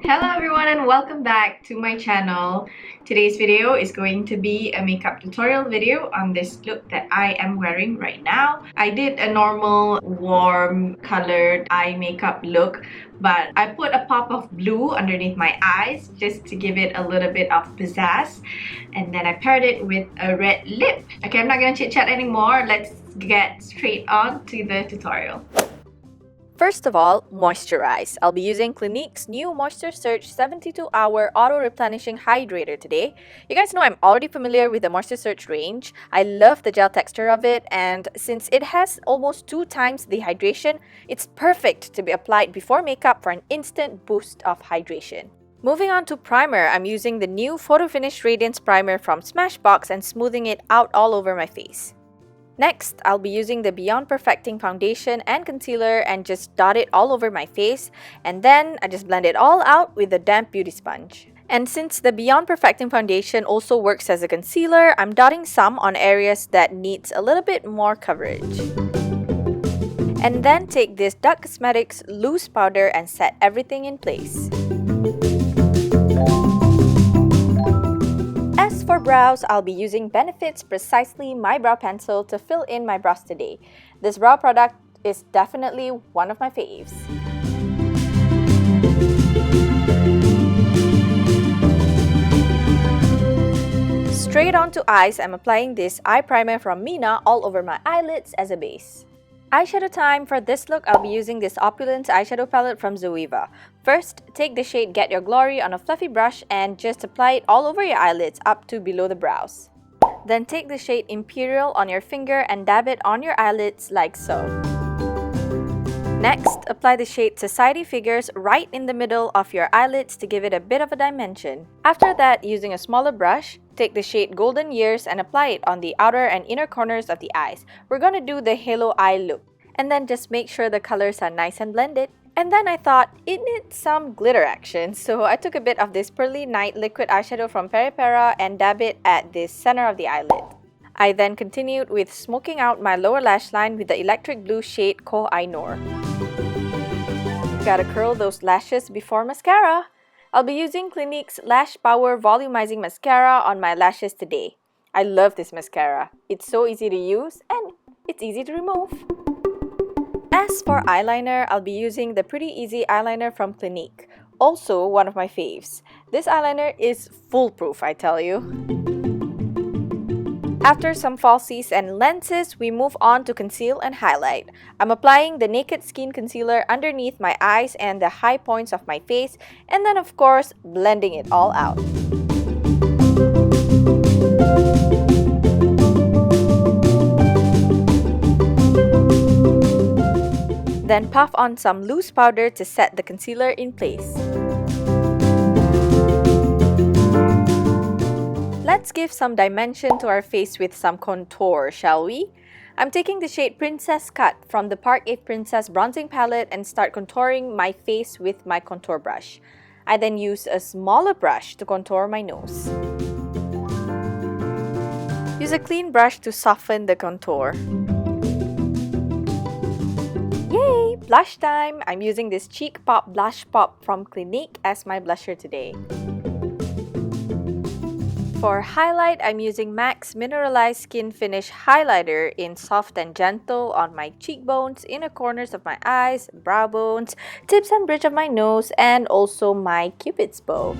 Hello everyone and welcome back to my channel. Today's video is going to be a makeup tutorial video on this look that I am wearing right now. I did a normal warm colored eye makeup look, but I put a pop of blue underneath my eyes just to give it a little bit of pizzazz, and then I paired it with a red lip. Okay, I'm not gonna chit chat anymore. Let's get straight on to the tutorial. First of all, moisturize. I'll be using Clinique's new Moisture Surge 72-hour Auto Replenishing Hydrator today. You guys know I'm already familiar with the Moisture Surge range. I love the gel texture of it, and since it has almost 2 times the hydration, it's perfect to be applied before makeup for an instant boost of hydration. Moving on to primer, I'm using the new Photo Finish Radiance Primer from Smashbox and smoothing it out all over my face. Next, I'll be using the Beyond Perfecting foundation and concealer and just dot it all over my face, and then I just blend it all out with a damp beauty sponge. And since the Beyond Perfecting foundation also works as a concealer, I'm dotting some on areas that needs a little bit more coverage. And then take this Dark Cosmetics loose powder and set everything in place. As for brows, I'll be using Benefit's Precisely My Brow Pencil to fill in my brows today. This brow product is definitely one of my faves. Straight onto eyes, I'm applying this eye primer from Mina all over my eyelids as a base. Eyeshadow time. For this look, I'll be using this Opulence eyeshadow palette from Zoeva. First, take the shade Get Your Glory on a fluffy brush and just apply it all over your eyelids up to below the brows. Then take the shade Imperial on your finger and dab it on your eyelids like so. Next, apply the shade Society Figures right in the middle of your eyelids to give it a bit of a dimension. After that, using a smaller brush, take the shade Golden Years and apply it on the outer and inner corners of the eyes. We're gonna do the halo eye look. And then just make sure the colors are nice and blended. And then I thought it needs some glitter action, so I took a bit of this Pearly Night liquid eyeshadow from Peripera and dab it at the center of the eyelid. I then continued with smoking out my lower lash line with the electric blue shade Koh I Noor. Gotta curl those lashes before mascara. I'll be using Clinique's Lash Power Volumizing Mascara on my lashes today. I love this mascara. It's so easy to use and it's easy to remove. As for eyeliner, I'll be using the Pretty Easy eyeliner from Clinique. Also one of my faves. This eyeliner is foolproof, I tell you. After some falsies and lenses, we move on to conceal and highlight. I'm applying the Naked Skin Concealer underneath my eyes and the high points of my face, and then of course, blending it all out. Then puff on some loose powder to set the concealer in place. Let's give some dimension to our face with some contour, shall we? I'm taking the shade Princess Cut from the Parkave Princess Bronzing Palette and start contouring my face with my contour brush. I then use a smaller brush to contour my nose. Use a clean brush to soften the contour. Yay! Blush time! I'm using this Cheek Pop Blush Pop from Clinique as my blusher today. For highlight, I'm using MAC's Mineralize Skin Finish Highlighter in Soft and Gentle on my cheekbones, inner corners of my eyes, brow bones, tips and bridge of my nose, and also my Cupid's bow.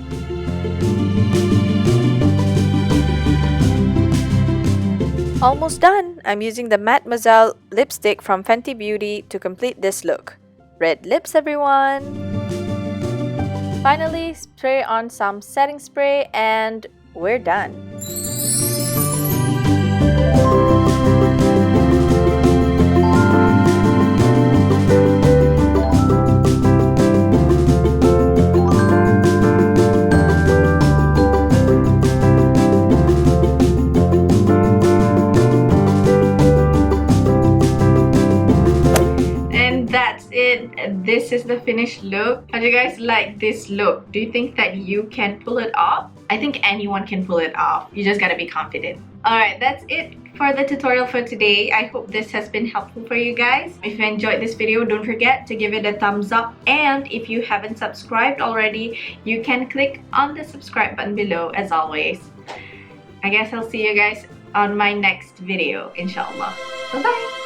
Almost done! I'm using the Mattemoiselle lipstick from Fenty Beauty to complete this look. Red lips, everyone! Finally, spray on some setting spray and we're done. it. This is the finished look. How do you guys like this look? Do you think that you can pull it off? I think anyone can pull it off. You just gotta be confident. Alright, that's it for the tutorial for today. I hope this has been helpful for you guys. If you enjoyed this video, don't forget to give it a thumbs up. And if you haven't subscribed already, you can click on the subscribe button below as always. I guess I'll see you guys on my next video, inshallah. Bye-bye!